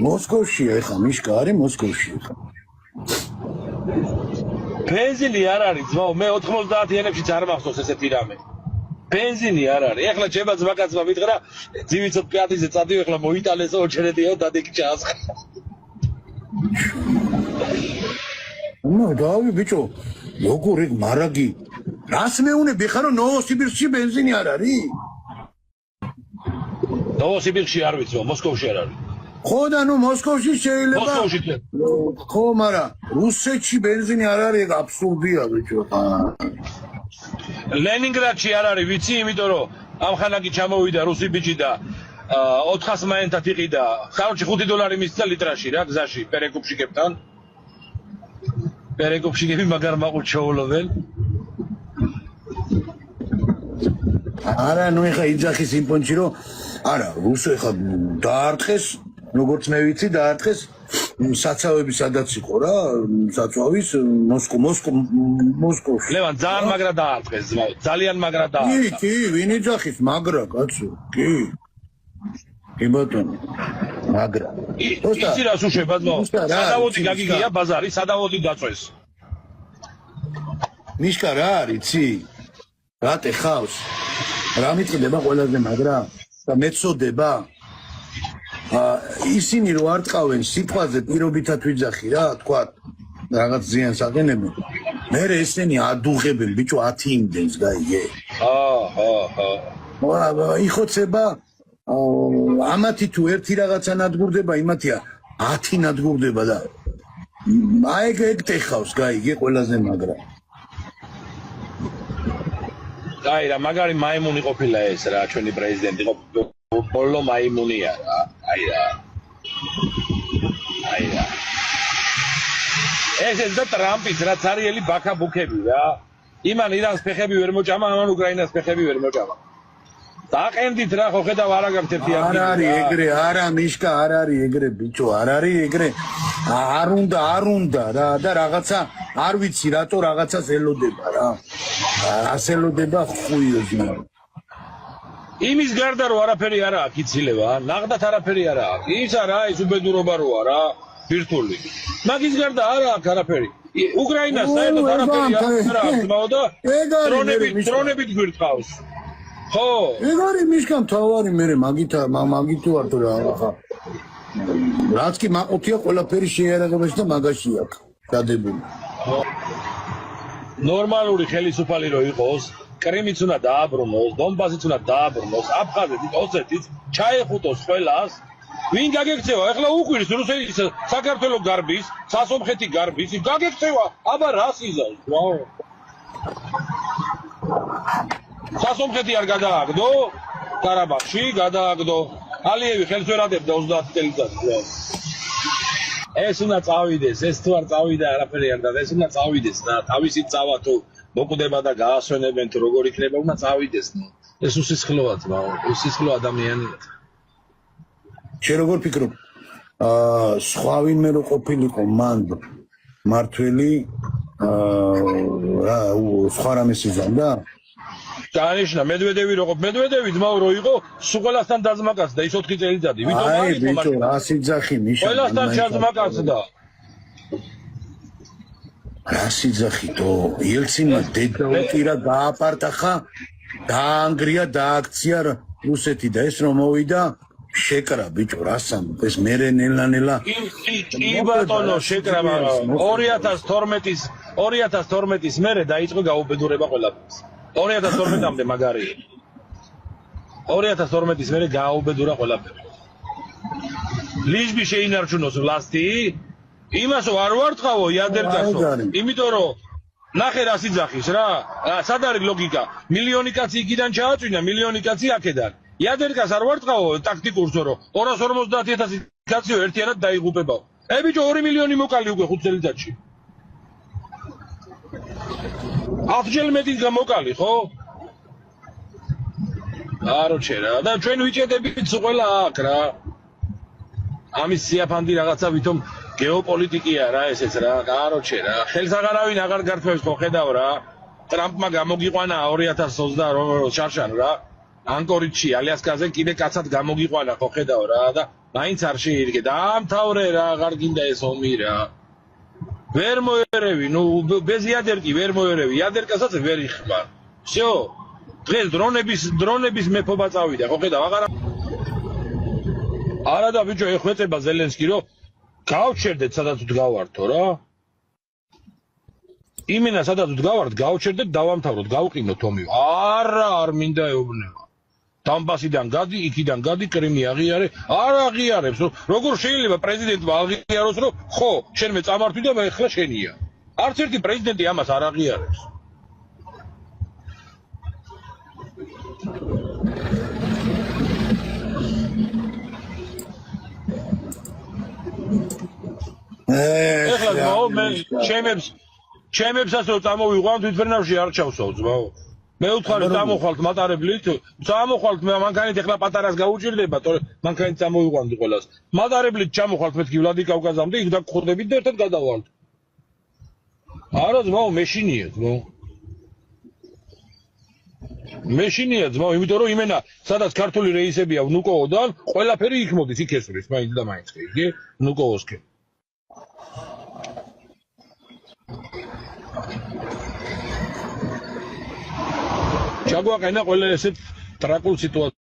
მოსკოვშია ეხა მიშკა არის მოსკოვში ეხა. ბენზინი არ არის ძმაო, მე 90-იანებშიც არ მახსოვს ესეთი რამე. ბენზინი არ არის. ეხლა ჩემა ძმაკაცმა მითხრა, ძივიცოთ პიატიზე წადიო, ეხლა მოიტალესო ოჩერედიო დადიქი ჩაასხა. დავი ბიჭო, როგორ ეგ მარაგი? რას მეუნები ხარო ნოვოსიბირსკში ბენზინი არ არის? ნოვოსიბირსკში არ ვიცი, მოსკოვში არ არის. ხო და ნუ მოსკოვში შეიძლება. მოსკოვში. ხო, მაგრამ რუსეთში ბენზინი არ არის, ეგ აბსურდია ბიჭო. ლენინგრადში არ არის, ვიცი, იმიტომ რომ ამ ხანაკი ჩამოვიდა რუსი ბიჭი და 400 მაინტად იყიდა. ხაროჩი $5 მისცა ლიტრაში რა, გზაში პერეკუპშიკებთან. პერეკუპშიკები მაგარ მაყურს ჩაოლობენ. არა, ნუ ეხა იძახის იმ პონჩი რომ არა, რუსო ეხა დაარტყეს, როგორც მე ვიცი, დაარტყეს საცავები სადაც იყო რა, საწვავის მოსკოვში. ლევან ძალიან მაგრა დაარტყეს, ძალიან მაგრამ დაარტყეს. კი, ვინ იძახის, მაგრა კაცო, კი. კი ბატონო, მაგრა. იცი რას უშვება ძმაო? სადავოდი გაგიგია ბაზარი, სადავოდი დაწვეს. მიშკა რა არის, იცი? რატე ხავს? რა მიწდება ყველაზე მაგრა? და მეწოდება? ისინი რო არ ტყავენ სიტყვაზე პირობითად ვიძახი რა, თქვა რაღაც ზიანს აყენებენ. მე ესენი ადუღებენ ბიჭო 10 იმდენს გაიგე. იხოცება ამათი თუ ერთი რაღაცა ნადგურდება, იმათია 10 ნადგურდება და აი ეგ ტეხავს გაიგე ყველაზე მაგრა. აი რა მაგარი მაიმუნი ყოფილა ეს რა ჩვენი პრეზიდენტი ბოლო მაიმუნია რა აი რა ეს და ტრამპის რა цаრიელი ბაქაბუქები რა იმან ირანს ფეხები ვერ მოჭამა ამან უკრაინას ფეხები ვერ მოჭამა დაყენდით რა ხო ხედავ არა გაქვთ ერთი არ არის ეგრე არა მიშკა არ არის ეგრე ბიჭო არ არის ეგრე არ უნდა რა და რაღაცა არ ვიცი რატო რაღაცას ელოდება რა ასელოდება ხუიოზნა იმის გარდა რომ არაფერი არ აქვს იცილება ნახდათ არაფერი არ აქვს ის არა ის უბედურობა როა რა ბირთული მაგის გარდა არ აქვს არაფერი უკრაინას საერთოდ არაფერი არ აქვს და დრონებით გვირთყავს ხო ეგ არის მიშკა მთავარი მე მაგით ვარ თუ რა ახლა რაც კი მაყუთია ყველაფერი შეიარაღებაში და მაგაში აქვს დადებული ნორმალური ხელისუფალი რო იყოს კრიმიც უნდა დააბრუნოს დონბასიც უნდა დააბრუნოს აფხაზეთიც ოსეთიც ჩაეხუტოს ყველას ვინ გაგექცევა ეხლა უყვირს რუსეთის საქართველოს გარბის სასომხეთი გარბის გაგექცევა აბა რას იზავს ვაო სასომხეთი არ გადააგდო ყარაბაღში გადააგდო ალიევი ხელს ვერ ადებდა 30 წელიწადს ეს უნდა წავიდეს ეს თუ არ წავიდა არაფერი არ და ეს უნდა წავიდეს და თავისი წავა თუ მოკვდება და გაასვენებენ თუ როგორ იქნება უნდა წავიდეს ეს უსისხლოა ძმაო უსისხლო ადამიანია შე როგორ ფიქრობ სხვა ვინმე რო ყოფილიყო მან მართველი რა სხვა რამე სიზამდა დანიშნა მედვედევი რო ყოფ მედვედევი ძმაო რო იყო სუყელასთან დაძმაკაცდა ის 4 წელიწადი ვიტომ არის ბიჭო რა სიძახი ნიშნა ყველასთან ჩაძმაკაცდა რა სიძახი თო ელცინმა დედაუტირა გააპარტახა დაანგრია დააქცია რუსეთი და ეს რომ მოვიდა შეკრა ბიჭო რასამ ეს მერე ნელა კი ბატონო შეკრა 2012-ის მერე დაიწყო გაუბედურება ყველაფერს 2012-მდე მაგარია 2012-ის მერე გააუბედურა ყველაფერი ლიჟბი შეინარჩუნოს ვლასტი იმასო არ ვარტყავო იადერგასო იმიტომ რომ ნახე რა სიძახის რა სად არის ლოგიკა მილიონი კაცი იქიდან ჩააწვინა მილიონი კაცი აქედან იადერგას არ ვარტყავო ტაქტიკურსო რომ 250,000 კაციო ერთიანად დაიღუპებაო ბიჭო 2 მილიონი მოკალი უკვე 5 წელიწადში 10 მეტი გამოკალი ხო? აროჩე რა და ჩვენ ვიჭედებით ყველა აქ რა. ამის სიაფანდი რაღაცა ვითომ გეოპოლიტიკია რა ესეც რა. აროჩე რა. ხელს აღარავინ აღარ გართმევს ხო ხედავ რა. ტრამპმა გამოგიყვანა 2028 შარშან რა. ანკორიჩი ალიასკაზე კიდე კაცად გამოგიყვანა ხო ხედავ რა და მაინც არ შეირგე დაამთავრე რა აღარ გინდა ეს ომი რა ვერ მოერევი ნუ без ядерки ვერ მოერევი ядерკასაც ვერ იხმარ всё დღეს დრონების მეფობა წავიდა ხო ხედავ აღარა არა და ბიჭო ეხმეწება ზელენსკი რომ გავჩერდეთ სადაც ვდგავართო რა იმენა სადაც ვდგავართ გავჩერდეთ დავამთავროთ გავყინოთ ომი არა არ მინდა ეუბნება დონბასიდან გადი იქიდან გადი კრიმი აღიარე არ აღიარებს როგორ შეიძლება პრეზიდენტმა აღიაროს რომ ხო შენ მე წამართვი და მე ახლა შენია არც ერთი პრეზიდენტი ამას არ აღიარებს ეხლა მე ჩემებსაც რო წამოვიყვანთ თვითფრენავში არ ჩავსავ ძმაო მე ვთხარი წამოხვალთ მატარებლით წამოხვალთ მანქანით ეხლა პატარას გაუჭირდება მანქანით წამოვიყვანთ ყველას მატარებლით ჩამოხვალთ მეთქი ვლადიკავკაზამდე იქ დაგხვდებით და ერთად გადავალთ არა ძმაო მეშინია ძმაო მეშინია ძმაო იმიტომ რომ იმენა სადაც ქართული რეისებია ვნუკოოდან ყველაფერი იქ მოდის იქ ესვრის მაინც და მაინც კი ვნუკოვოსკენ ჩაგვაყენა ყველა ესეთ ტრაკულ სიტუაციას